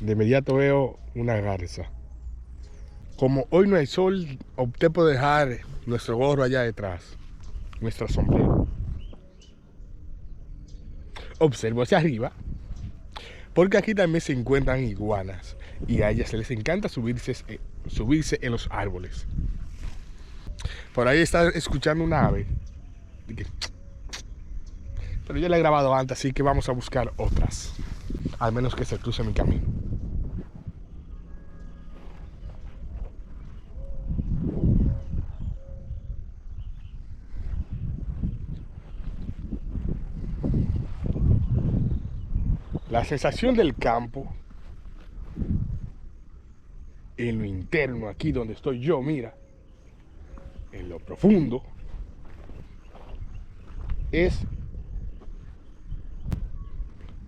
De inmediato veo una garza. Como hoy no hay sol, opté por dejar nuestro gorro allá detrás, nuestro sombrero. Observo hacia arriba, porque aquí también se encuentran iguanas y a ellas les encanta subirse en los árboles. Por ahí está escuchando una ave, pero yo la he grabado antes, así que vamos a buscar otras, al menos que se cruce mi camino. La sensación del campo, en lo interno, aquí donde estoy yo, mira, en lo profundo, es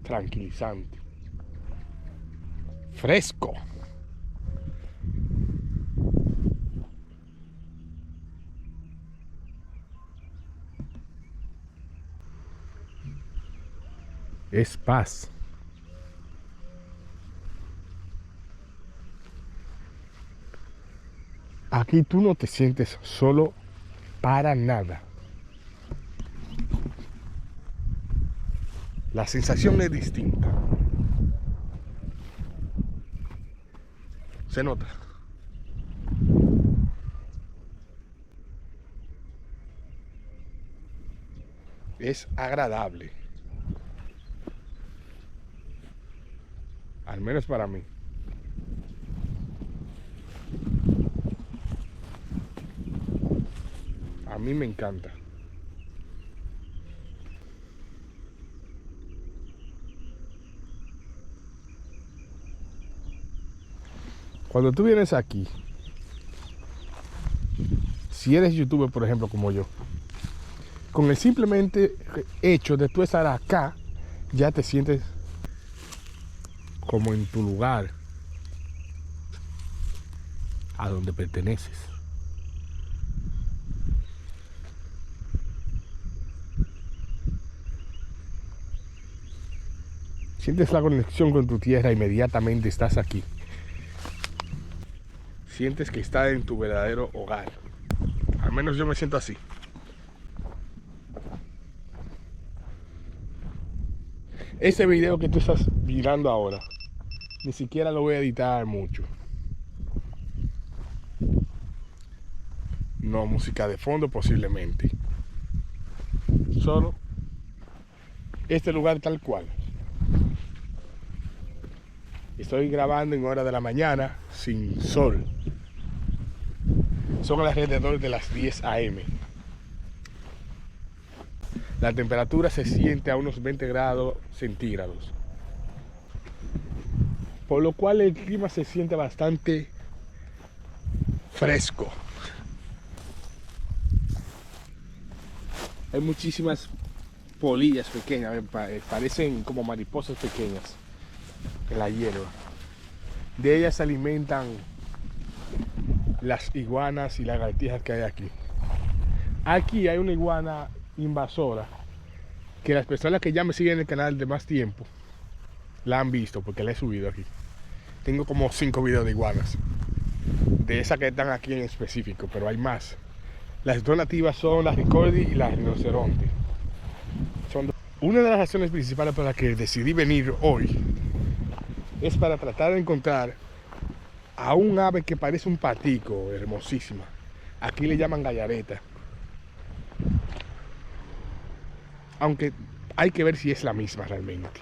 tranquilizante, fresco. Es paz. Aquí tú no te sientes solo para nada. La sensación es distinta. Se nota. Es agradable. Al menos para mí. A mí me encanta. Cuando tú vienes aquí, si eres youtuber, por ejemplo, como yo, con el simplemente hecho de tú estar acá, ya te sientes como en tu lugar, a donde perteneces. Sientes la conexión con tu tierra, inmediatamente estás aquí. Sientes que estás en tu verdadero hogar. Al menos yo me siento así. Ese video que tú estás mirando ahora, ni siquiera lo voy a editar mucho. No música de fondo posiblemente. Solo este lugar tal cual. Estoy grabando en hora de la mañana, sin sol. Son alrededor de las 10 a.m. La temperatura se siente a unos 20 grados centígrados. Por lo cual el clima se siente bastante fresco. Hay muchísimas polillas pequeñas, parecen como mariposas pequeñas en la hierba. De ellas se alimentan las iguanas y lagartijas que hay aquí. Aquí hay una iguana invasora que las personas que ya me siguen en el canal de más tiempo la han visto porque la he subido aquí. Tengo como 5 videos de iguanas, de esas que están aquí en específico, pero hay más. Las dos nativas son la ricordi y la rinoceronte. Una de las razones principales por las que decidí venir hoy es para tratar de encontrar a un ave que parece un patico, hermosísima. Aquí le llaman gallareta. Aunque hay que ver si es la misma realmente.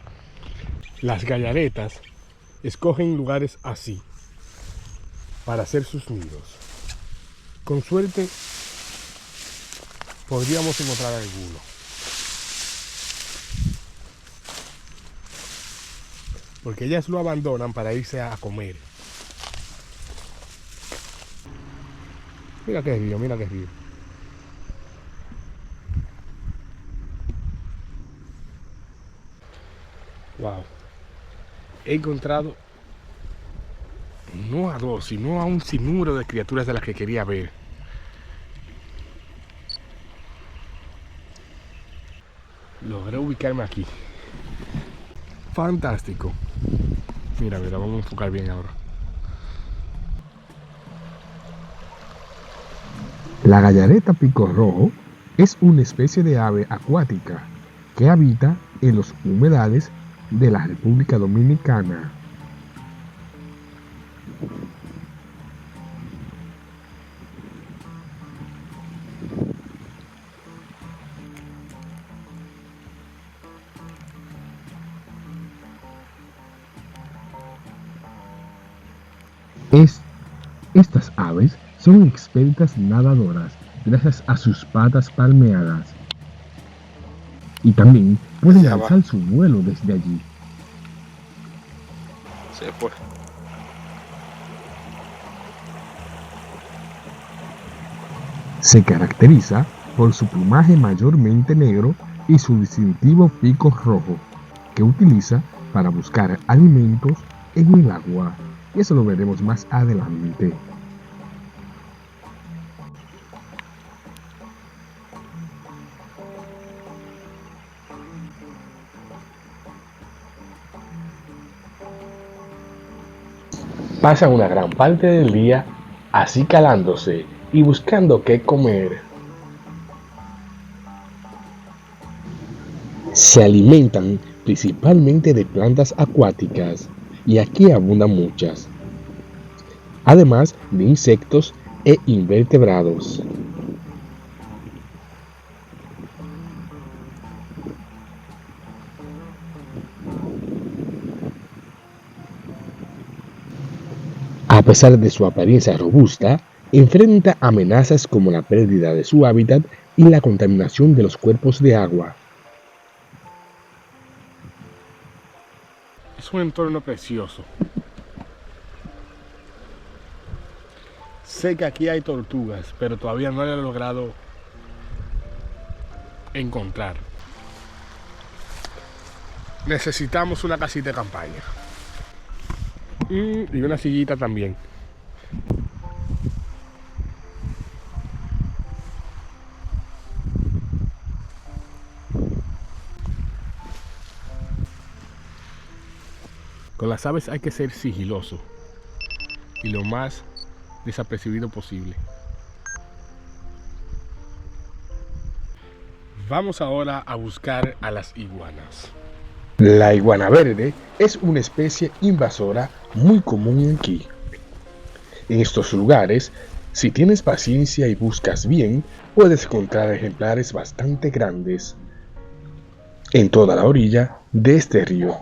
Las gallaretas escogen lugares así para hacer sus nidos. Con suerte podríamos encontrar alguno. Porque ellas lo abandonan para irse a comer. Mira qué río, mira qué río. Wow. He encontrado no a dos, sino a un sinnúmero de criaturas de las que quería ver. Logré ubicarme aquí. Fantástico. Mira, vamos a enfocar bien ahora. La gallareta pico rojo es una especie de ave acuática que habita en los humedales de la República Dominicana. Estas aves son expertas nadadoras gracias a sus patas palmeadas y también pueden Ya va. alzar su vuelo desde allí. Se fue. Se caracteriza por su plumaje mayormente negro y su distintivo pico rojo, que utiliza para buscar alimentos en el agua. Y eso lo veremos más adelante. Pasan una gran parte del día acicalándose y buscando qué comer. Se alimentan principalmente de plantas acuáticas y aquí abundan muchas, además de insectos e invertebrados. A pesar de su apariencia robusta, enfrenta amenazas como la pérdida de su hábitat y la contaminación de los cuerpos de agua. Es un entorno precioso. Sé que aquí hay tortugas, pero todavía no lo he logrado encontrar. Necesitamos una casita de campaña. Y una sillita también. Con las aves hay que ser sigiloso y lo más desapercibido posible. Vamos ahora a buscar a las iguanas. La iguana verde es una especie invasora muy común aquí. En estos lugares, si tienes paciencia y buscas bien, puedes encontrar ejemplares bastante grandes en toda la orilla de este río.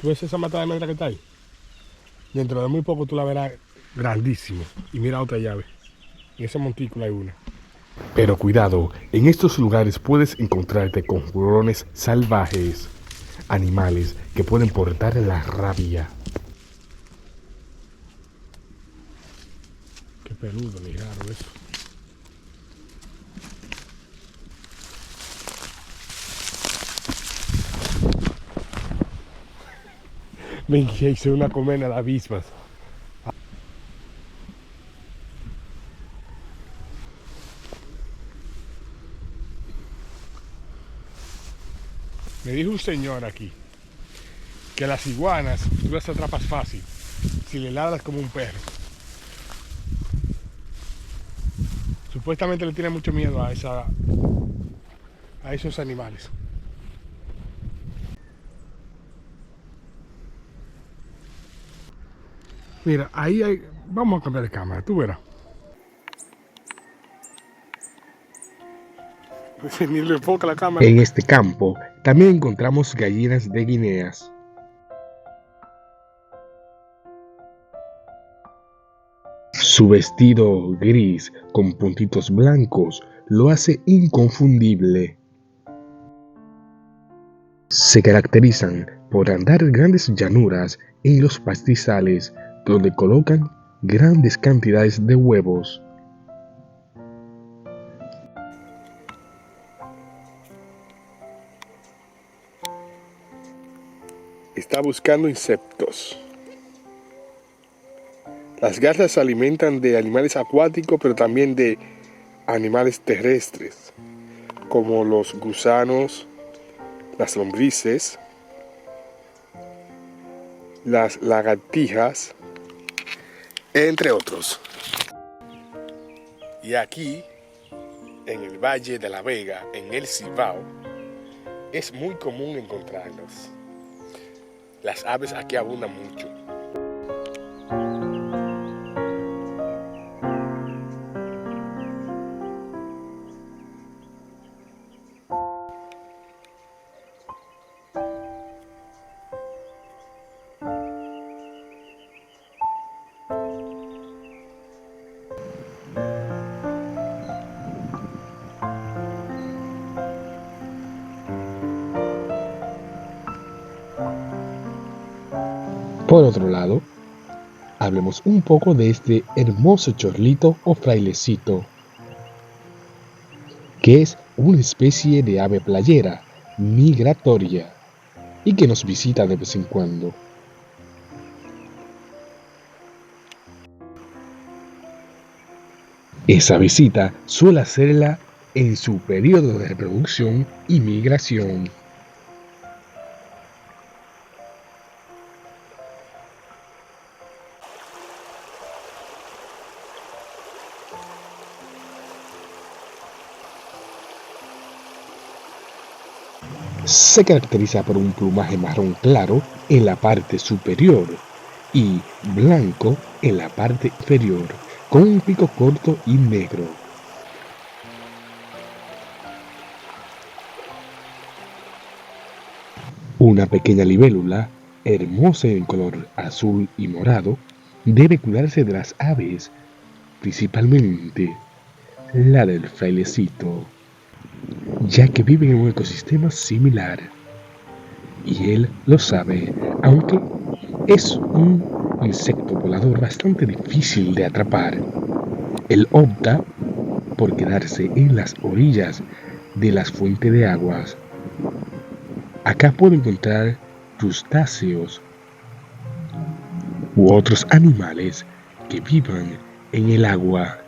¿Tú ves esa mata de almendra que está ahí? Dentro de muy poco tú la verás grandísimo. Y mira otra llave. En ese montículo hay una. Pero cuidado, en estos lugares puedes encontrarte con hurones salvajes, animales que pueden portar la rabia. Qué peludo, ni raro eso. Me hice una colmena de avispas. Me dijo un señor aquí que las iguanas tú las atrapas fácil si le ladras como un perro. Supuestamente le tiene mucho miedo a esos animales. Mira, ahí hay... Vamos a cambiar de cámara, tú verás. Ni le enfoca la cámara. En este campo también encontramos gallinas de guineas. Su vestido gris con puntitos blancos lo hace inconfundible. Se caracterizan por andar grandes llanuras en los pastizales, donde colocan grandes cantidades de huevos. Está buscando insectos. Las garzas se alimentan de animales acuáticos, pero también de animales terrestres, como los gusanos, las lombrices, las lagartijas, entre otros. Y aquí, en el Valle de la Vega, en el Cibao, es muy común encontrarlos. Las aves aquí abundan mucho. Por otro lado, hablemos un poco de este hermoso chorlito o frailecito, que es una especie de ave playera migratoria y que nos visita de vez en cuando. Esa visita suele hacerla en su periodo de reproducción y migración. Se caracteriza por un plumaje marrón claro en la parte superior y blanco en la parte inferior, con un pico corto y negro. Una pequeña libélula, hermosa en color azul y morado, debe cuidarse de las aves, principalmente la del frailecito, ya que vive en un ecosistema similar. Y él lo sabe, aunque es un insecto volador bastante difícil de atrapar. Él opta por quedarse en las orillas de las fuentes de aguas. Acá puede encontrar crustáceos u otros animales que vivan en el agua.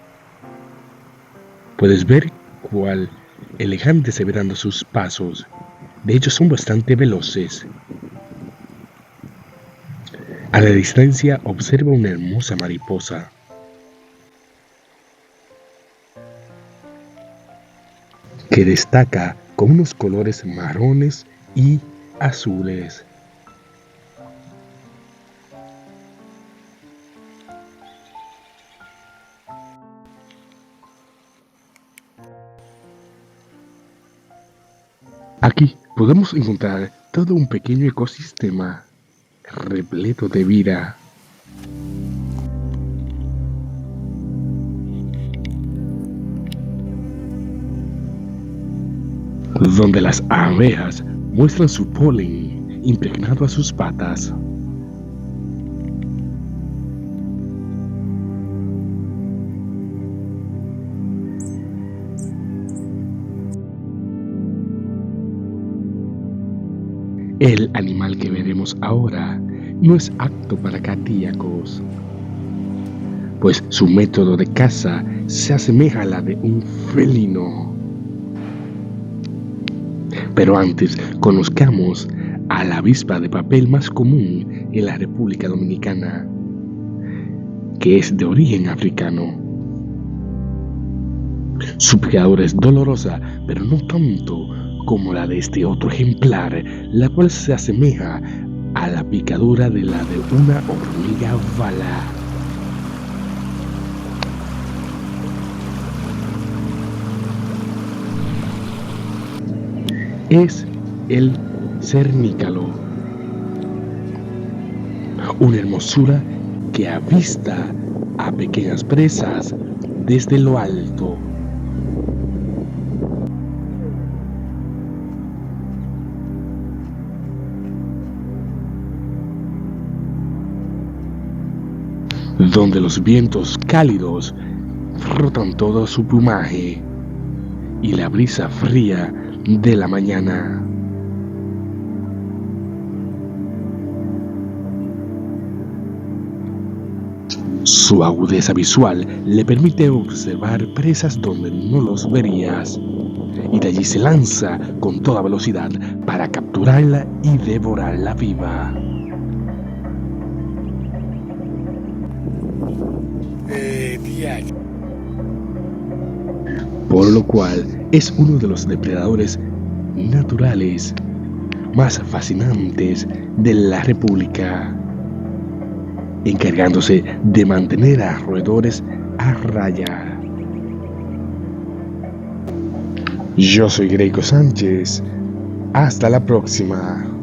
Puedes ver cuál elegante se ve dando sus pasos. De hecho, son bastante veloces. A la distancia observa una hermosa mariposa. Que destaca con unos colores marrones y azules. Aquí podemos encontrar todo un pequeño ecosistema repleto de vida. Donde las abejas muestran su polen impregnado a sus patas. El animal que veremos ahora no es apto para cardíacos, pues su método de caza se asemeja a la de un felino. Pero antes, conozcamos a la avispa de papel más común en la República Dominicana, que es de origen africano. Su picadura es dolorosa, pero no tanto como la de este otro ejemplar, la cual se asemeja a la picadura de la de una hormiga bala. Es el cernícalo, una hermosura que avista a pequeñas presas desde lo alto. donde los vientos cálidos frotan todo su plumaje y la brisa fría de la mañana. Su agudeza visual le permite observar presas donde no los verías, y de allí se lanza con toda velocidad para capturarla y devorarla viva. Por lo cual es uno de los depredadores naturales más fascinantes de la República, encargándose de mantener a roedores a raya. Yo soy Greco Sánchez. Hasta la próxima.